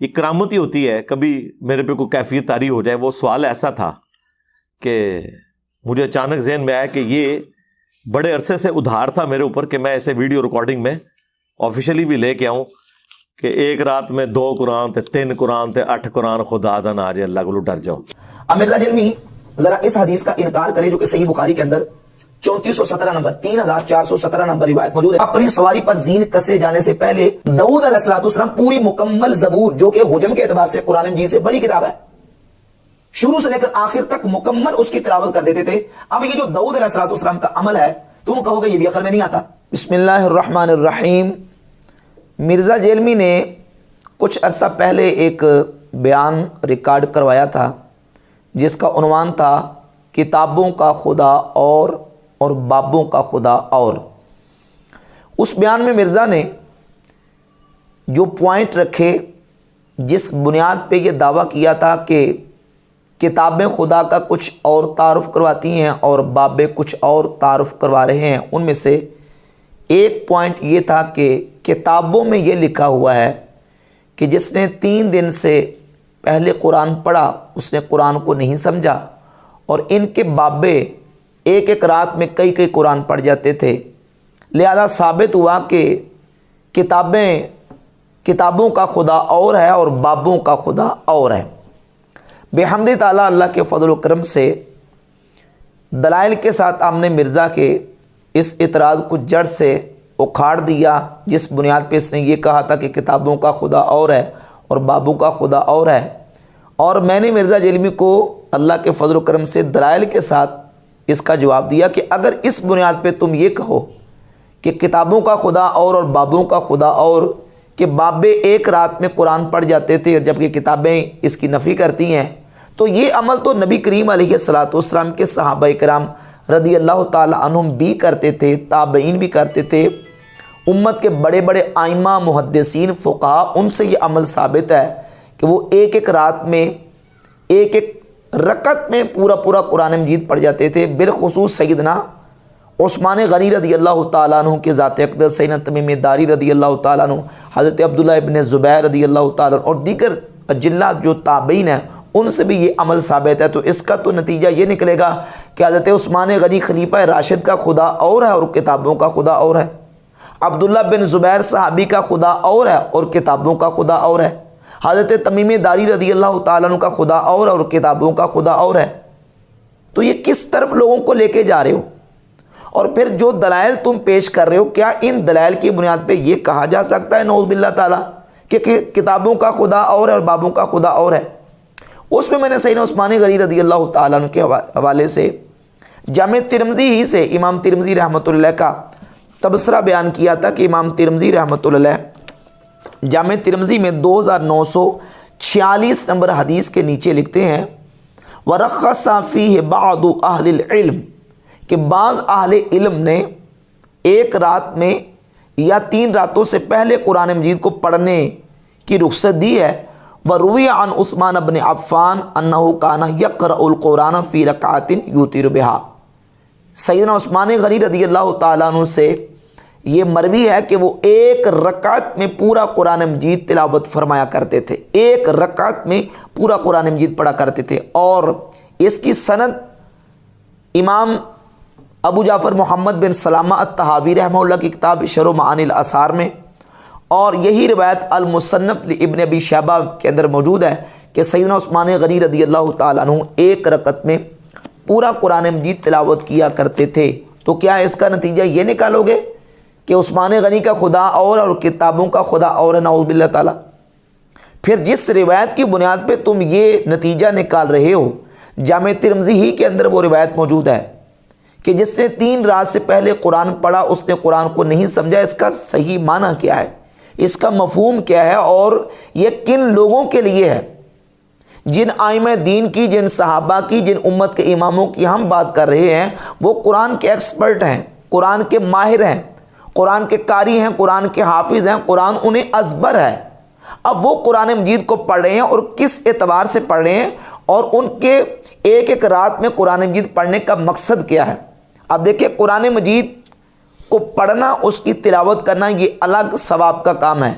یہ کرامت ہی ہوتی ہے، کبھی میرے پہ کوئی کیفیت طاری ہو جائے۔ وہ سوال ایسا تھا کہ مجھے اچانک ذہن میں آیا کہ یہ بڑے عرصے سے ادھار تھا میرے اوپر کہ میں اسے ویڈیو ریکارڈنگ میں آفیشلی بھی لے کے آؤں کہ ایک رات میں 2 قرآن تے 3 قرآن تے 8 قرآن خدا دا نہ آ جائے، اللہ کو ڈر جاؤ۔ اب مرزا جلمی ذرا اس حدیث کا انکار کرے جو کہ صحیح بخاری کے اندر 3417 نمبر 3417 نمبر روایت موجود ہے۔ اپنی سواری پر زین کسے جانے سے پہلے داؤد علیہ السلام پوری مکمل زبور جو کہ حجم کے اعتبار سے قرآن مجید سے بڑی کتاب ہے، شروع سے لے کر آخر تک مکمل اس کی تلاوت کر دیتے تھے۔ اب یہ جو داؤد علیہ السلام کا عمل ہے تم کہو گے یہ بھی عقل میں نہیں آتا۔ بسم اللہ الرحمن الرحیم۔ مرزا جیلمی نے کچھ عرصہ پہلے ایک بیان ریکارڈ کروایا تھا جس کا عنوان تھا کتابوں کا خدا اور بابوں کا خدا اور۔ اس بیان میں مرزا نے جو پوائنٹ رکھے، جس بنیاد پہ یہ دعویٰ کیا تھا کہ کتابیں خدا کا کچھ اور تعارف کرواتی ہیں اور بابیں کچھ اور تعارف کروا رہے ہیں، ان میں سے ایک پوائنٹ یہ تھا کہ کتابوں میں یہ لکھا ہوا ہے کہ جس نے 3 دن سے پہلے قرآن پڑھا اس نے قرآن کو نہیں سمجھا، اور ان کے بابے ایک رات میں کئی قرآن پڑھ جاتے تھے، لہذا ثابت ہوا کہ کتابوں کا خدا اور ہے اور بابوں کا خدا اور ہے۔ بحمد تعالیٰ اللہ کے فضل و کرم سے دلائل کے ساتھ ہم نے مرزا کے اس اعتراض کو جڑ سے اکھاڑ دیا، جس بنیاد پہ اس نے یہ کہا تھا کہ کتابوں کا خدا اور ہے اور بابوں کا خدا اور ہے۔ اور میں نے مرزا جیلمی کو اللہ کے فضل و کرم سے دلائل کے ساتھ اس کا جواب دیا کہ اگر اس بنیاد پہ تم یہ کہو کہ کتابوں کا خدا اور بابوں کا خدا اور، کہ بابے ایک رات میں قرآن پڑھ جاتے تھے جبکہ کتابیں اس کی نفی کرتی ہیں، تو یہ عمل تو نبی کریم علیہ السلام کے صحابہ کرام رضی اللہ تعالی عنہم بھی کرتے تھے، تابعین بھی کرتے تھے، امت کے بڑے بڑے ائمہ محدثین فقہا، ان سے یہ عمل ثابت ہے کہ وہ ایک رات میں ایک رکعت میں پورا قرآن مجید پڑھ جاتے تھے۔ بالخصوص سیدنا عثمان غنی رضی اللہ تعالیٰ عنہ کے ذات اقدس، سیدنا تمیم داری رضی اللہ تعالیٰ عنہ، حضرت عبداللہ ابن زبیر رضی اللہ تعالیٰ عنہ اور دیگر اجلاء جو تابعین ہیں ان سے بھی یہ عمل ثابت ہے۔ تو اس کا تو نتیجہ یہ نکلے گا کہ حضرت عثمان غنی خلیفہ راشد کا خدا اور ہے اور کتابوں کا خدا اور ہے، عبداللہ بن زبیر صحابی کا خدا اور ہے اور کتابوں کا خدا اور ہے، حضرت تمیم داری رضی اللہ تعالیٰ عنہ کا خدا اور کتابوں کا خدا اور ہے۔ تو یہ کس طرف لوگوں کو لے کے جا رہے ہو؟ اور پھر جو دلائل تم پیش کر رہے ہو، کیا ان دلائل کی بنیاد پہ یہ کہا جا سکتا ہے نعوذ باللہ تعالیٰ کہ کتابوں کا خدا اور ہے اور بابوں کا خدا اور ہے؟ اس میں نے سیدنا عثمان غنی رضی اللہ تعالیٰ عنہ کے حوالے سے جامع ترمذی ہی سے امام ترمذی رحمۃ اللہ کا تبصرہ بیان کیا تھا کہ امام ترمذی رحمۃ اللہ جامع ترمذی میں 2946 نمبر حدیث کے نیچے لکھتے ہیں وَرَخَّصَ فِيهِ بَعْضُ أَهْلِ الْعِلْمِ، کہ بعض اہل علم نے ایک رات میں یا 3 راتوں سے پہلے قرآن مجید کو پڑھنے کی رخصت دی ہے۔ وَرُوِيَ عَنْ عثمان بن عفان أَنَّهُ كَانَ يَقْرَأُ الْقُرْآنَ فِي رَكْعَةٍ يُوتِرُ بِهَا، سیدنا عثمان غنی رضی اللہ تعالیٰ عنہ سے یہ مروی ہے کہ وہ ایک رکعت میں پورا قرآن مجید تلاوت فرمایا کرتے تھے، ایک رکعت میں پورا قرآن مجید پڑھا کرتے تھے۔ اور اس کی سند امام ابو جعفر محمد بن سلامہ الطحاوی رحمہ اللہ کی کتاب شرح معانی الآثار میں، اور یہی روایت المصنف لابن ابی شیبہ کے اندر موجود ہے کہ سیدنا عثمان غنی رضی اللہ تعالیٰ عنہ ایک رکعت میں پورا قرآن مجید تلاوت کیا کرتے تھے۔ تو کیا اس کا نتیجہ یہ نکالو گے کہ عثمان غنی کا خدا اور کتابوں کا خدا اور ہے نعوذ باللہ تعالیٰ؟ پھر جس روایت کی بنیاد پہ تم یہ نتیجہ نکال رہے ہو، جامع ترمذی ہی کے اندر وہ روایت موجود ہے کہ جس نے 3 رات سے پہلے قرآن پڑھا اس نے قرآن کو نہیں سمجھا، اس کا صحیح معنی کیا ہے، اس کا مفہوم کیا ہے، اور یہ کن لوگوں کے لیے ہے؟ جن ائمہ دین کی، جن صحابہ کی، جن امت کے اماموں کی ہم بات کر رہے ہیں، وہ قرآن کے ایکسپرٹ ہیں، قرآن کے ماہر ہیں، قرآن کے قاری ہیں، قرآن کے حافظ ہیں، قرآن انہیں ازبر ہے۔ اب وہ قرآن مجید کو پڑھ رہے ہیں اور کس اعتبار سے پڑھ رہے ہیں، اور ان کے ایک رات میں قرآن مجید پڑھنے کا مقصد کیا ہے؟ اب دیکھیں، قرآن مجید کو پڑھنا، اس کی تلاوت کرنا، یہ الگ ثواب کا کام ہے،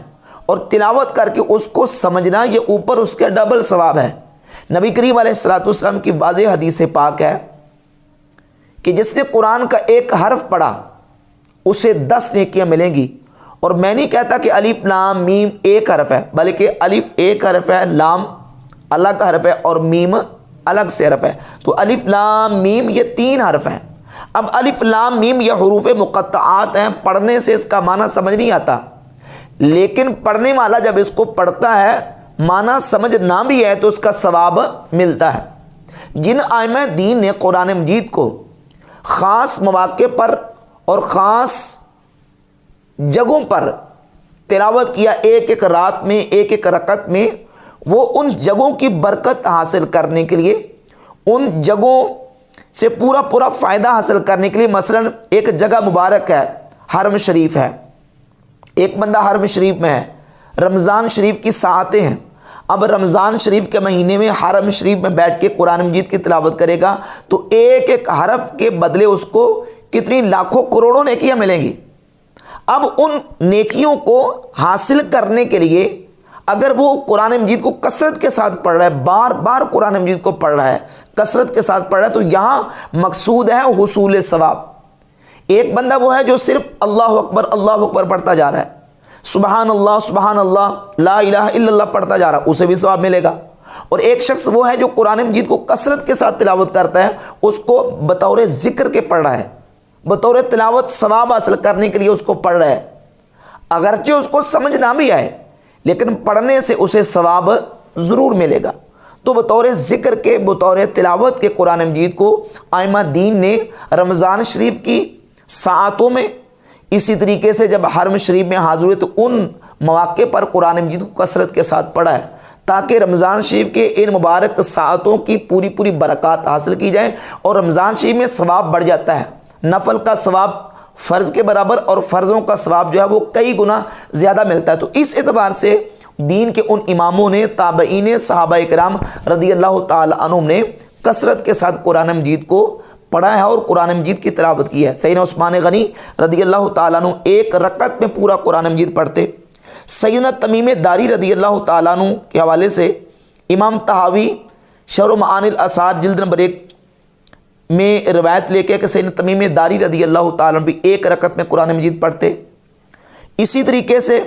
اور تلاوت کر کے اس کو سمجھنا، یہ اوپر اس کے ڈبل ثواب ہے۔ نبی کریم علیہ الصلوۃ والسلام کی واضح حدیث پاک ہے کہ جس نے قرآن کا ایک حرف پڑھا اسے 10 نیکیاں ملیں گی۔ اور میں نہیں کہتا کہ الف لام میم ایک حرف ہے، بلکہ الف ایک حرف ہے، لام الگ حرف ہے اور میم الگ سے حرف ہے، تو الف لام میم یہ 3 حرف ہیں۔ اب الف لام میم یہ حروف مقطعات ہیں، پڑھنے سے اس کا معنی سمجھ نہیں آتا، لیکن پڑھنے والا جب اس کو پڑھتا ہے معنی سمجھ نہ بھی ہے تو اس کا ثواب ملتا ہے۔ جن ائمہ دین نے قرآن مجید کو خاص مواقع پر اور خاص جگہوں پر تلاوت کیا، ایک ایک رات میں، ایک ایک رکعت میں، وہ ان جگہوں کی برکت حاصل کرنے کے لیے، ان جگہوں سے پورا پورا فائدہ حاصل کرنے کے لیے، مثلا ایک جگہ مبارک ہے، حرم شریف ہے، ایک بندہ حرم شریف میں ہے، رمضان شریف کی ساعتیں ہیں، اب رمضان شریف کے مہینے میں حرم شریف میں بیٹھ کے قرآن مجید کی تلاوت کرے گا تو ایک ایک حرف کے بدلے اس کو کتنی لاکھوں کروڑوں نیکیاں ملیں گی۔ اب ان نیکیوں کو حاصل کرنے کے لیے اگر وہ قرآن مجید کو کثرت کے ساتھ پڑھ رہا ہے، بار بار قرآن مجید کو پڑھ رہا ہے، کثرت کے ساتھ پڑھ رہا ہے، تو یہاں مقصود ہے حصول ثواب۔ ایک بندہ وہ ہے جو صرف اللہ اکبر پڑھتا جا رہا ہے، سبحان اللہ لا الہ الا اللہ پڑھتا جا رہا ہے، اسے بھی ثواب ملے گا۔ اور ایک شخص وہ ہے جو قرآن مجید کو کثرت کے ساتھ تلاوت کرتا ہے، اس کو بطور ذکر کے پڑھ رہا ہے، بطور تلاوت ثواب حاصل کرنے کے لیے اس کو پڑھ رہا ہے، اگرچہ اس کو سمجھ نہ بھی آئے لیکن پڑھنے سے اسے ثواب ضرور ملے گا۔ تو بطور ذکر کے، بطور تلاوت کے قرآن مجید کو ائمہ دین نے رمضان شریف کی ساعتوں میں، اسی طریقے سے جب حرم شریف میں حاضر ہوئے تو ان مواقع پر قرآن مجید کو کثرت کے ساتھ پڑھا ہے، تاکہ رمضان شریف کے ان مبارک ساعتوں کی پوری برکات حاصل کی جائیں، اور رمضان شریف میں ثواب بڑھ جاتا ہے، نفل کا ثواب فرض کے برابر اور فرضوں کا ثواب جو ہے وہ کئی گنا زیادہ ملتا ہے۔ تو اس اعتبار سے دین کے ان اماموں نے، تابعین، صحابہ کرام رضی اللہ تعالی عنہم نے کثرت کے ساتھ قرآن مجید کو پڑھا ہے اور قرآن مجید کی تلاوت کی ہے۔ سیدنا عثمان غنی رضی اللہ تعالیٰ عنہ ایک رکعت میں پورا قرآن مجید پڑھتے۔ سیدنا تمیم داری رضی اللہ تعالیٰ عنہ کے حوالے سے امام طحاوی شرح معانی الاثار جلد نمبر 1 میں روایت لے کے کہ سیدنا تمیم داری رضی اللہ تعالیٰ عنہ بھی ایک رکعت میں قرآن مجید پڑھتے۔ اسی طریقے سے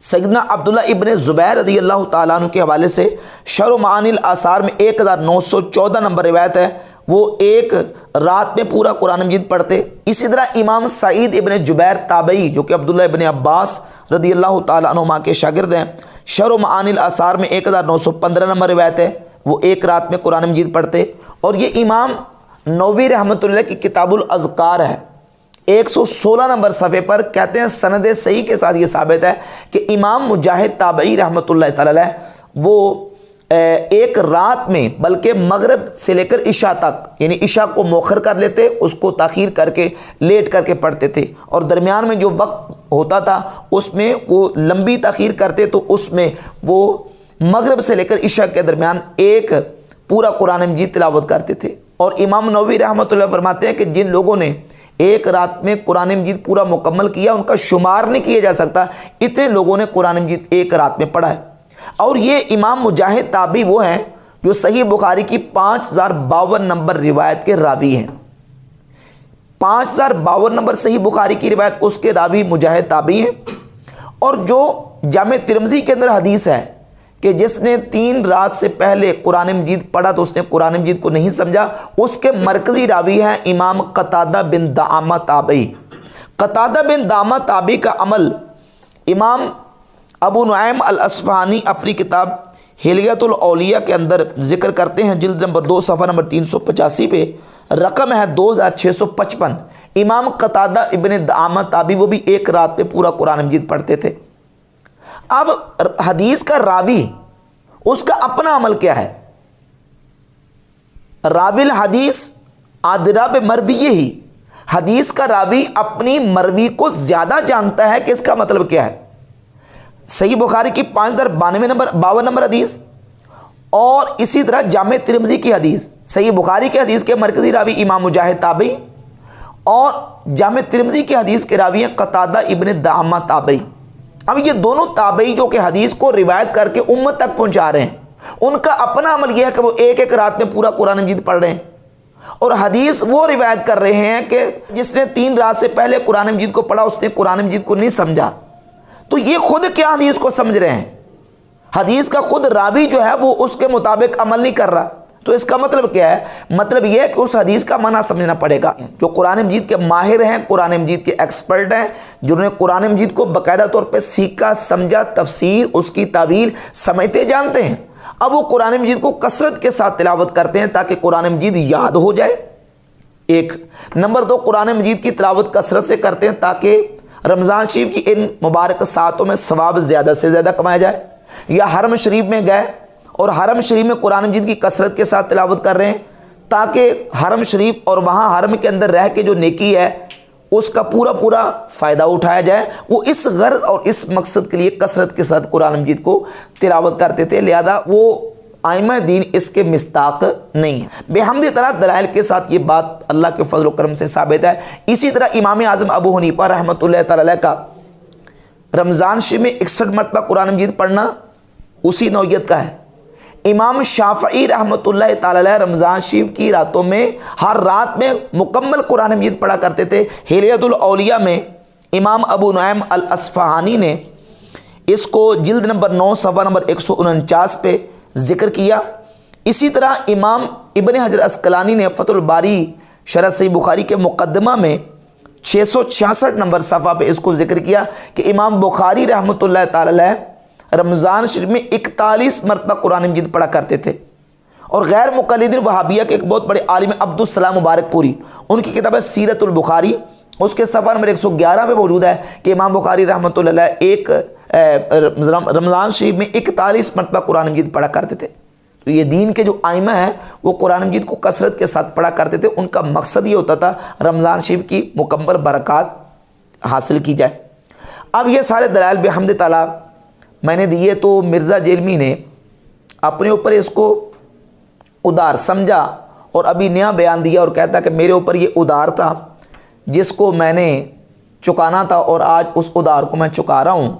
سیدنا عبداللہ ابن زبیر رضی اللہ تعالیٰ عنہ کے حوالے سے شرح معانی الاثار میں 1914 نمبر روایت ہے، وہ ایک رات میں پورا قرآن مجید پڑھتے۔ اسی طرح امام سعید ابن جبیر تابعی جو کہ عبداللہ ابن عباس رضی اللہ تعالیٰ عنہما کے شاگرد ہیں، شرح معانی الاثار میں 1915 نمبر روایت ہے، وہ ایک رات میں قرآن مجید پڑھتے۔ اور یہ امام نووی رحمۃ اللہ کی کتاب الاذکار ہے، 116 نمبر صفحے پر کہتے ہیں سند صحیح کے ساتھ یہ ثابت ہے کہ امام مجاہد تابعی رحمۃ اللہ تعالی علیہ وہ ایک رات میں، بلکہ مغرب سے لے کر عشاء تک، یعنی عشاء کو مؤخر کر لیتے، اس کو تاخیر کر کے لیٹ کر کے پڑھتے تھے، اور درمیان میں جو وقت ہوتا تھا اس میں وہ لمبی تاخیر کرتے، تو اس میں وہ مغرب سے لے کر عشاء کے درمیان ایک پورا قرآن مجید تلاوت کرتے تھے۔ اور امام نووی رحمۃ اللہ فرماتے ہیں کہ جن لوگوں نے ایک رات میں قرآن مجید پورا مکمل کیا ان کا شمار نہیں کیا جا سکتا، اتنے لوگوں نے قرآن مجید ایک رات میں پڑھا ہے۔ اور یہ امام مجاہد تابعی وہ ہیں جو صحیح بخاری کی 5052 نمبر روایت کے راوی ہیں۔ 5052 نمبر صحیح بخاری کی روایت، اس کے راوی مجاہد تابعی ہیں۔ اور جو جامع ترمذی کے اندر حدیث ہے کہ جس نے 3 رات سے پہلے قرآن مجید پڑھا تو اس نے قرآن مجید کو نہیں سمجھا، اس کے مرکزی راوی ہیں امام قتادہ بن دعامہ تابعی۔ قتادہ بن دعامہ تابعی کا عمل امام ابو نعیم الاصفہانی اپنی کتاب ہلیۃ الاولیاء کے اندر ذکر کرتے ہیں، جلد نمبر 2 صفحہ نمبر 385 پہ، رقم ہے 2655۔ امام قتادہ ابن دعامہ تابعی وہ بھی ایک رات پہ پورا قرآن مجید پڑھتے تھے۔ اب حدیث کا راوی اس کا اپنا عمل کیا ہے؟ راوی الحدیث ادری بمرویہ ہی، حدیث کا راوی اپنی مروی کو زیادہ جانتا ہے کہ اس کا مطلب کیا ہے۔ صحیح بخاری کی 5052 نمبر حدیث اور اسی طرح جامع ترمذی کی حدیث، صحیح بخاری کی حدیث کے مرکزی راوی امام مجاہد تابعی اور جامع ترمذی کی حدیث کے راوی ہیں قتادہ ابن دعامہ تابعی۔ اب یہ دونوں تابعی جو کہ حدیث کو روایت کر کے امت تک پہنچا رہے ہیں، ان کا اپنا عمل یہ ہے کہ وہ ایک ایک رات میں پورا قرآن مجید پڑھ رہے ہیں، اور حدیث وہ روایت کر رہے ہیں کہ جس نے 3 رات سے پہلے قرآن مجید کو پڑھا اس نے قرآن مجید کو نہیں سمجھا۔ تو یہ خود کیا حدیث کو سمجھ رہے ہیں؟ حدیث کا خود راوی جو ہے وہ اس کے مطابق عمل نہیں کر رہا۔ تو اس کا مطلب کیا ہے؟ مطلب یہ ہے کہ اس حدیث کا معنی سمجھنا پڑے گا۔ جو قرآن مجید کے ماہر ہیں، قرآن مجید کے ایکسپرٹ ہیں، جنہوں نے قرآن مجید کو باقاعدہ طور پہ سیکھا، سمجھا، تفسیر، اس کی تعویل سمجھتے جانتے ہیں، اب وہ قرآن مجید کو کثرت کے ساتھ تلاوت کرتے ہیں تاکہ قرآن مجید یاد ہو جائے، ایک۔ نمبر 2، قرآن مجید کی تلاوت کثرت سے کرتے ہیں تاکہ رمضان شریف کی ان مبارک ساعتوں میں ثواب زیادہ سے زیادہ کمایا جائے۔ یا حرم شریف میں گئے اور حرم شریف میں قرآن مجید کی کثرت کے ساتھ تلاوت کر رہے ہیں تاکہ حرم شریف اور وہاں حرم کے اندر رہ کے جو نیکی ہے اس کا پورا فائدہ اٹھایا جائے، وہ اس غرض اور اس مقصد کے لیے کثرت کے ساتھ قرآن مجید کو تلاوت کرتے تھے، لہذا وہ ائمہ دین اس کے مصداق نہیں ہیں۔ بحمد تعالیٰ دلائل کے ساتھ یہ بات اللہ کے فضل و کرم سے ثابت ہے۔ اسی طرح امام اعظم ابو حنیفہ رحمۃ اللہ تعالی علیہ کا رمضان شریف میں 61 مرتبہ قرآن مجید پڑھنا اسی نوعیت کا ہے۔ امام شافعی رحمۃ اللہ تعالی علیہ رمضان شریف کی راتوں میں ہر رات میں مکمل قرآن مجید پڑھا کرتے تھے۔ ہلیۃ الاولیاء میں امام ابو نعیم الاصفہانی نے اس کو جلد نمبر 9 صفحہ نمبر 149 پہ ذکر کیا۔ اسی طرح امام ابن حجر عسقلانی نے فتح الباری شرح صحیح بخاری کے مقدمہ میں 666 نمبر صفحہ پہ اس کو ذکر کیا کہ امام بخاری رحمۃ اللہ تعالی علیہ رمضان شریف میں 41 مرتبہ قرآن مجید پڑھا کرتے تھے۔ اور غیر مقلدین وہابیہ کے ایک بہت بڑے عالم عبدالسلام مبارک پوری، ان کی کتاب ہے سیرت البخاری، اس کے صفحہ نمبر 111 پہ موجود ہے کہ امام بخاری رحمۃ اللہ علیہ ایک رمضان شریف میں 41 مرتبہ قرآن مجید پڑھا کرتے تھے۔ تو یہ دین کے جو ائمہ ہیں وہ قرآن مجید کو کثرت کے ساتھ پڑھا کرتے تھے، ان کا مقصد یہ ہوتا تھا رمضان شریف کی مکمل برکات حاصل کی جائے۔ اب یہ سارے دلائل بحمد تعالیٰ میں نے دیے، تو مرزا جیلمی نے اپنے اوپر اس کو ادار سمجھا اور ابھی نیا بیان دیا اور کہتا کہ میرے اوپر یہ ادار تھا جس کو میں نے چکانا تھا اور آج اس ادار کو میں چکا رہا ہوں۔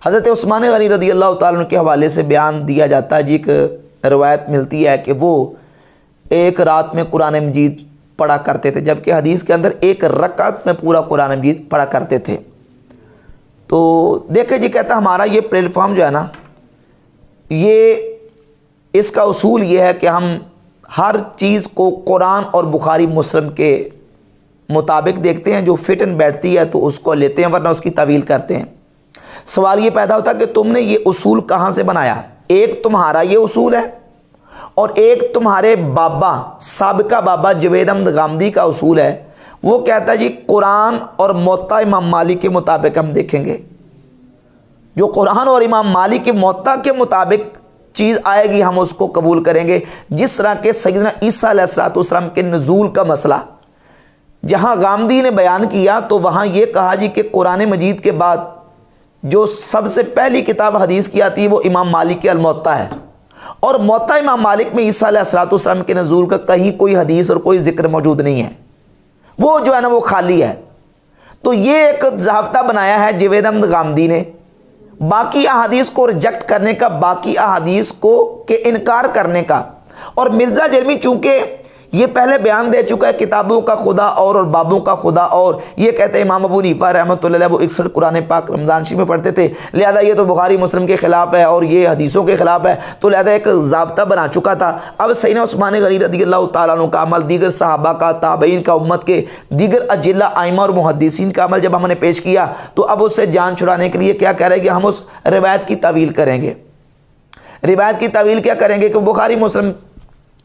حضرت عثمان غنی رضی اللہ تعالیٰ عنہ کے حوالے سے بیان دیا جاتا ہے، جی ایک روایت ملتی ہے کہ وہ ایک رات میں قرآن مجید پڑھا کرتے تھے، جبکہ حدیث کے اندر ایک رکعت میں پورا قرآن مجید پڑھا کرتے تھے۔ تو دیکھیں جی، کہتا ہمارا یہ پلیٹ فارم جو ہے نا، یہ اس کا اصول یہ ہے کہ ہم ہر چیز کو قرآن اور بخاری مسلم کے مطابق دیکھتے ہیں، جو فٹ اینڈ بیٹھتی ہے تو اس کو لیتے ہیں، ورنہ اس کی تعویل کرتے ہیں۔ سوال یہ پیدا ہوتا ہے کہ تم نے یہ اصول کہاں سے بنایا؟ ایک تمہارا یہ اصول ہے اور ایک تمہارے بابا سابقہ بابا جوید احمد غامدی کا اصول ہے، وہ کہتا ہے جی قرآن اور موطا امام مالک کے مطابق ہم دیکھیں گے، جو قرآن اور امام مالک کے موطا کے مطابق چیز آئے گی ہم اس کو قبول کریں گے۔ جس طرح کہ سیدنا عیسیٰ علیہ السلام کے نزول کا مسئلہ جہاں غامدی نے بیان کیا تو وہاں یہ کہا جی کہ قرآن مجید کے بعد جو سب سے پہلی کتاب حدیث کی آتی ہے وہ امام مالک کے الموطا ہے، اور موطا امام مالک میں عیسیٰ علیہ السلام کے نزول کا کہیں کوئی حدیث اور کوئی ذکر موجود نہیں ہے، وہ جو ہے نا وہ خالی ہے۔ تو یہ ایک ضابطہ بنایا ہے جوید احمد غامدی نے، باقی احادیث کو ریجیکٹ کرنے کا، باقی احادیث کو کہ انکار کرنے کا۔ اور مرزا جیلمی چونکہ یہ پہلے بیان دے چکا ہے کتابوں کا خدا اور بابوں کا خدا اور، یہ کہتے ہیں امام ابو حنیفہ رحمۃ اللہ علیہ وہ 61 قرآن پاک رمضان شریف میں پڑھتے تھے، لہذا یہ تو بخاری مسلم کے خلاف ہے اور یہ حدیثوں کے خلاف ہے، تو لہذا ایک ضابطہ بنا چکا تھا۔ اب سیدنا عثمان غنی رضی اللہ تعالیٰ عنہ کا عمل، دیگر صحابہ کا، تابعین کا، امت کے دیگر اجلہ ائمہ اور محدثین کا عمل جب ہم نے پیش کیا تو اب اس سے جان چھڑانے کے لیے کیا کہہ رہے ہیں کہ ہم اس روایت کی تعویل کریں گے۔ روایت کی تعویل کیا کریں گے کہ بخاری مسلم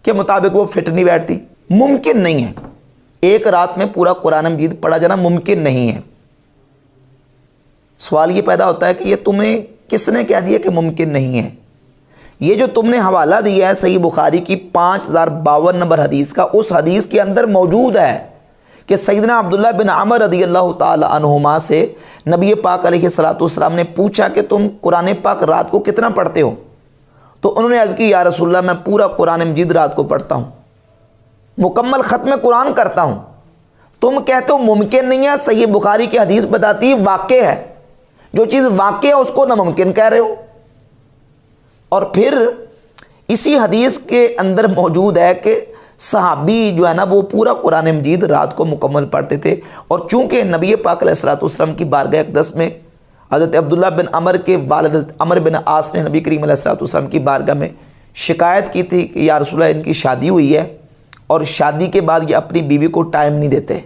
کے مطابق وہ فٹ نہیں بیٹھتی، ممکن نہیں ہے، ایک رات میں پورا قرآن مجید پڑھا جانا ممکن نہیں ہے۔ سوال یہ پیدا ہوتا ہے کہ یہ تمہیں کس نے کہہ دیا کہ ممکن نہیں ہے؟ یہ جو تم نے حوالہ دیا ہے صحیح بخاری کی 5052 نمبر حدیث کا، اس حدیث کے اندر موجود ہے کہ سیدنا عبداللہ بن عمر رضی اللہ تعالی عنہما سے نبی پاک علیہ السلام نے پوچھا کہ تم قرآن پاک رات کو کتنا پڑھتے ہو؟ تو انہوں نے عرض کی یا رسول اللہ میں پورا قرآن مجید رات کو پڑھتا ہوں، مکمل ختم قرآن کرتا ہوں۔ تم کہتے ہو ممکن نہیں ہے، صحیح بخاری کی حدیث بتاتی واقع ہے، جو چیز واقع ہے اس کو ناممکن کہہ رہے ہو۔ اور پھر اسی حدیث کے اندر موجود ہے کہ صحابی جو ہے نا وہ پورا قرآن مجید رات کو مکمل پڑھتے تھے، اور چونکہ نبی پاک علیہ الصلوۃ والسلام کی بارگاہ اقدس میں حضرت عبداللہ بن عمر کے والد عمر بن عاص نے نبی کریم علیہ الصلوۃ والسلام کی بارگاہ میں شکایت کی تھی کہ یا رسول اللہ ان کی شادی ہوئی ہے اور شادی کے بعد یہ اپنی بیوی کو ٹائم نہیں دیتے،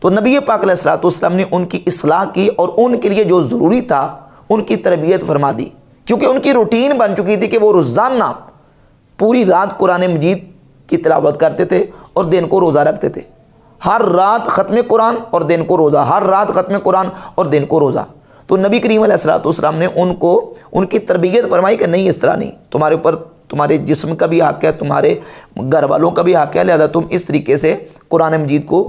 تو نبی پاک علیہ الصلوۃ والسلام نے ان کی اصلاح کی اور ان کے لیے جو ضروری تھا ان کی تربیت فرما دی، کیونکہ ان کی روٹین بن چکی تھی کہ وہ روزانہ پوری رات قرآن مجید کی تلاوت کرتے تھے اور دن کو روزہ رکھتے تھے، ہر رات ختم قرآن اور دن کو روزہ، ہر رات ختم قرآن اور دن کو روزہ۔ تو نبی کریم علیہ الصلوۃ والسلام نے ان کو ان کی تربیت فرمائی کہ نہیں، اس طرح نہیں، تمہارے اوپر تمہارے جسم کا بھی حق ہے، تمہارے گھر والوں کا بھی حق ہے، لہذا تم اس طریقے سے قرآن مجید کو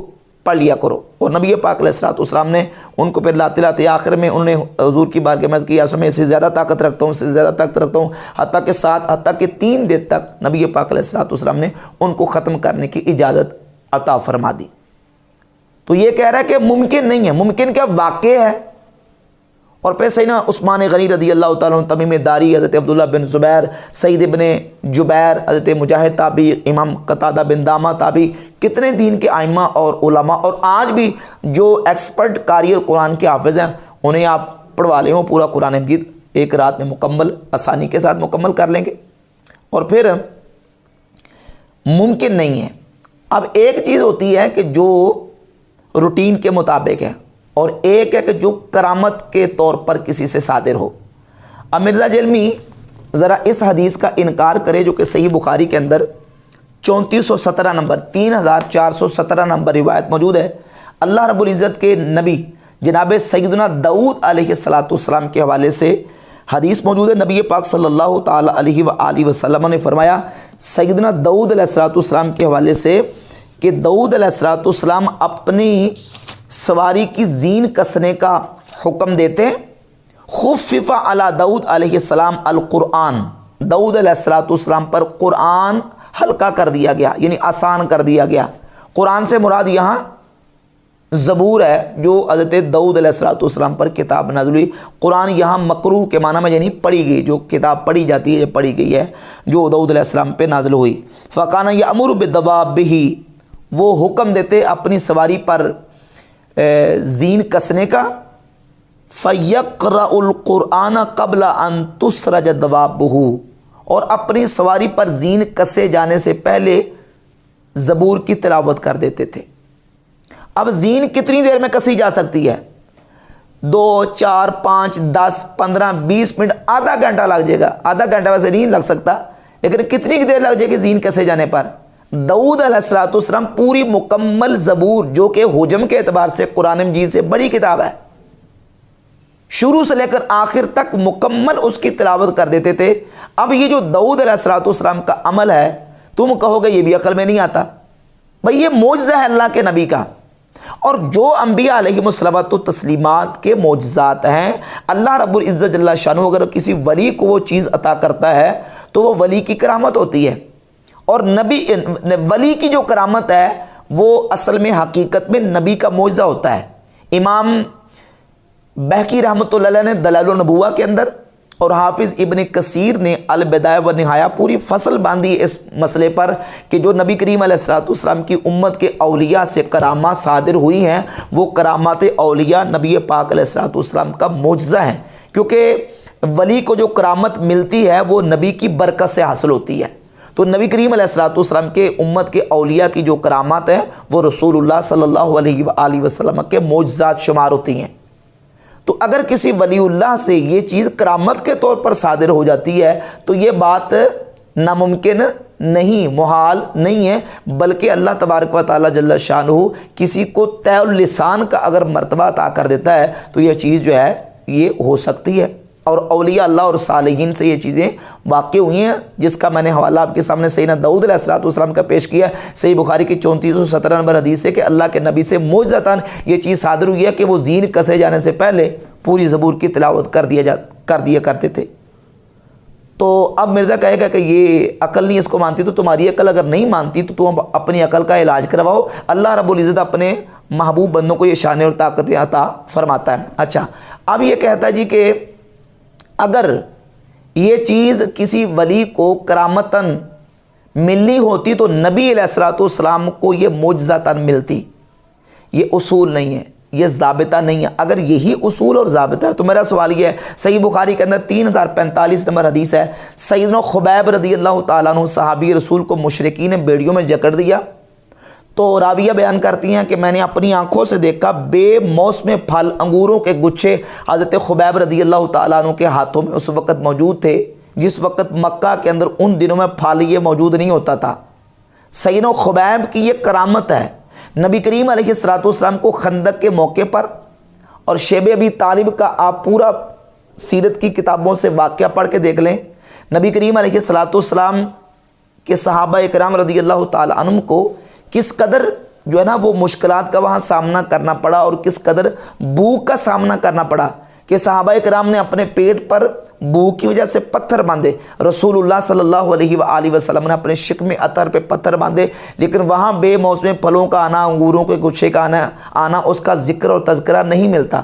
پڑھ لیا کرو۔ اور نبی پاک علیہ الصلوۃ والسلام نے ان کو پھر لاتے لاتے آخر میں انہوں نے حضور کی بارگاہ میں عرض کی، میں اس سے زیادہ طاقت رکھتا ہوں، اس سے زیادہ طاقت رکھتا ہوں، حتیٰ کہ 3 دن تک نبی پاک علیہ الصلوۃ والسلام نے ان کو ختم کرنے کی اجازت عطا فرما دی۔ تو یہ کہہ رہا ہے کہ ممکن نہیں ہے، ممکن کیا واقع ہے۔ اور پھر سیدنا عثمان غنی رضی اللہ تعالیٰ عنہ، تمیم داری، حضرت عبداللہ بن زبیر، سعید ابن جبیر، حضرت مجاہد تابعی، امام قتادہ بن دامہ تابعی، کتنے دین کے ائمہ اور علماء، اور آج بھی جو ایکسپرٹ قاری قرآن کے حافظ ہیں انہیں آپ پڑھوا لیں، پورا قرآن مجید ایک رات میں مکمل آسانی کے ساتھ مکمل کر لیں گے۔ اور پھر ممکن نہیں ہے۔ اب ایک چیز ہوتی ہے کہ جو روٹین کے مطابق ہے، اور ایک ہے کہ جو کرامت کے طور پر کسی سے صادر ہو۔ اب مرزا جیلمی ذرا اس حدیث کا انکار کرے جو کہ صحیح بخاری کے اندر 3417 نمبر 3417 نمبر روایت موجود ہے، اللہ رب العزت کے نبی جناب سیدنا داؤد علیہ السلام کے حوالے سے حدیث موجود ہے۔ نبی پاک صلی اللہ تعالی علیہ وآلہ وسلم نے فرمایا سیدنا داؤد علیہ السلام کے حوالے سے کہ داؤد علیہ السلام اپنی سواری کی زین کسنے کا حکم دیتے، خفف علی داؤد علیہ السلام القرآن، داؤد علیہ السلام پر قرآن ہلکا کر دیا گیا، یعنی آسان کر دیا گیا۔ قرآن سے مراد یہاں زبور ہے جو حضرت داؤد علیہ السلام پر کتاب نازل ہوئی۔ قرآن یہاں مقروء کے معنی میں یعنی پڑھی گئی، جو کتاب پڑھی جاتی ہے یہ پڑھی گئی ہے جو داؤد علیہ السلام پہ نازل ہوئی۔ فَقَانَ يَأْمُرُ بِالدَّوَابِّهِ، وہ حکم دیتے اپنی سواری پر زین کسنے کا، فَيَقْرَأُ الْقُرْآنَ قَبْلَ أَن تُسْرَجَ دَوَابُهُ، اور اپنی سواری پر زین کسے جانے سے پہلے زبور کی تلاوت کر دیتے تھے۔ اب زین کتنی دیر میں کسی جا سکتی ہے؟ 2 4 5 10 15 20 منٹ، آدھا گھنٹہ لگ جائے گا۔ آدھا گھنٹہ ویسے نہیں لگ سکتا، لیکن کتنی دیر لگ جائے گی زین کسے جانے پر؟ داؤد علیہ السلام پوری مکمل زبور جو کہ حجم کے اعتبار سے قرآن مجید سے بڑی کتاب ہے، شروع سے لے کر آخر تک مکمل اس کی تلاوت کر دیتے تھے۔ اب یہ جو داؤد علیہ السلام کا عمل ہے، تم کہو گے یہ بھی عقل میں نہیں آتا، بھئی یہ معجزہ ہے اللہ کے نبی کا۔ اور جو انبیاء علیہم الصلوۃ والتسلیمات کے معجزات ہیں، اللہ رب العزت جل شانہ اگر کسی ولی کو وہ چیز عطا کرتا ہے تو وہ ولی کی کرامت ہوتی ہے، اور نبی ولی کی جو کرامت ہے وہ اصل میں حقیقت میں نبی کا معجزہ ہوتا ہے۔ امام بہقی رحمۃ اللہ علیہ نے دلائل النبوہ کے اندر اور حافظ ابن کثیر نے البدایہ و نہایہ پوری فصل باندھی اس مسئلے پر کہ جو نبی کریم علیہ السلام کی امت کے اولیاء سے کرامات صادر ہوئی ہیں، وہ کرامات اولیاء نبی پاک علیہ السلام کا معجزہ ہیں، کیونکہ ولی کو جو کرامت ملتی ہے وہ نبی کی برکت سے حاصل ہوتی ہے۔ تو نبی کریم علیہ السلام کے امت کے اولیاء کی جو کرامات ہیں وہ رسول اللہ صلی اللہ علیہ وآلہ وسلم کے معجزات شمار ہوتی ہیں۔ تو اگر کسی ولی اللہ سے یہ چیز کرامت کے طور پر صادر ہو جاتی ہے تو یہ بات ناممکن نہیں، محال نہیں ہے، بلکہ اللہ تبارک و تعالی جل شانہ کسی کو طے اللسان کا اگر مرتبہ عطا کر دیتا ہے تو یہ چیز جو ہے یہ ہو سکتی ہے۔ اور اولیاء اللہ اور صالحین سے یہ چیزیں واقع ہوئی ہیں، جس کا میں نے حوالہ آپ کے سامنے سیدنا داؤد علیہ السلام کا پیش کیا ہے۔ صحیح بخاری کی 3417 نمبر حدیث ہے کہ اللہ کے نبی سے معجزتاً یہ چیز صادر ہوئی ہے کہ وہ زین کسے جانے سے پہلے پوری زبور کی تلاوت کر دیا کرتے تھے۔ تو اب مرزا کہے گا کہ یہ عقل نہیں اس کو مانتی، تو تمہاری عقل اگر نہیں مانتی تو تم اپنی عقل کا علاج کرواؤ۔ اللہ رب العزت اپنے محبوب بندوں کو یہ شان اور طاقت عطا فرماتا ہے۔ اچھا، اب یہ کہتا ہے جی کہ اگر یہ چیز کسی ولی کو کرامتاً ملنی ہوتی تو نبی علیہ الصلوۃ والسلام کو یہ معجزاتاً ملتی۔ یہ اصول نہیں ہے، یہ ضابطہ نہیں ہے۔ اگر یہی اصول اور ضابطہ ہے تو میرا سوال یہ ہے، صحیح بخاری کے اندر 3045 نمبر حدیث ہے، سیدنا خبیب رضی اللہ تعالیٰ عنہ صحابی رسول کو مشرکین نے بیڑیوں میں جکڑ دیا، تو راویہ بیان کرتی ہیں کہ میں نے اپنی آنکھوں سے دیکھا بے موسم پھل انگوروں کے گچھے حضرت خبیب رضی اللہ تعالیٰ عنہ کے ہاتھوں میں اس وقت موجود تھے، جس وقت مکہ کے اندر ان دنوں میں پھل یہ موجود نہیں ہوتا تھا۔ سیدنا خبیب کی یہ کرامت ہے۔ نبی کریم علیہ الصلوۃ والسلام کو خندق کے موقع پر، اور شیب ابی طالب کا آپ پورا سیرت کی کتابوں سے واقعہ پڑھ کے دیکھ لیں، نبی کریم علیہ الصلوۃ والسلام کے صحابہ اکرام رضی اللہ تعالی عنہم کو کس قدر جو ہے نا وہ مشکلات کا وہاں سامنا کرنا پڑا، اور کس قدر بھوک کا سامنا کرنا پڑا کہ صحابہ اکرام نے اپنے پیٹ پر بھوک کی وجہ سے پتھر باندھے، رسول اللہ صلی اللہ علیہ وآلہ وسلم نے اپنے شکم عطر پہ پتھر باندھے، لیکن وہاں بے موسم پھلوں کا آنا، انگوروں کے گچھے کا آنا اس کا ذکر اور تذکرہ نہیں ملتا۔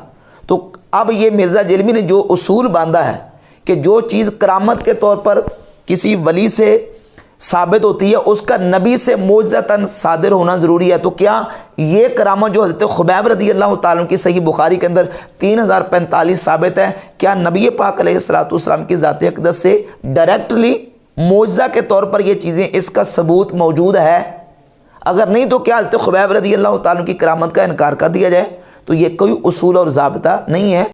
تو اب یہ مرزا جیلمی نے جو اصول باندھا ہے کہ جو چیز کرامت کے طور پر کسی ولی سے ثابت ہوتی ہے اس کا نبی سے معجزتاً صادر ہونا ضروری ہے، تو کیا یہ کرامت جو حضرت خبیب رضی اللہ تعالیٰ کی صحیح بخاری کے اندر 3045 ثابت ہے، کیا نبی پاک علیہ الصلوۃ والسلام کی ذات اقدس سے ڈائریکٹلی معجزہ کے طور پر یہ چیزیں اس کا ثبوت موجود ہے؟ اگر نہیں تو کیا حضرت خبیب رضی اللہ تعالیٰ کی کرامت کا انکار کر دیا جائے؟ تو یہ کوئی اصول اور ضابطہ نہیں ہے۔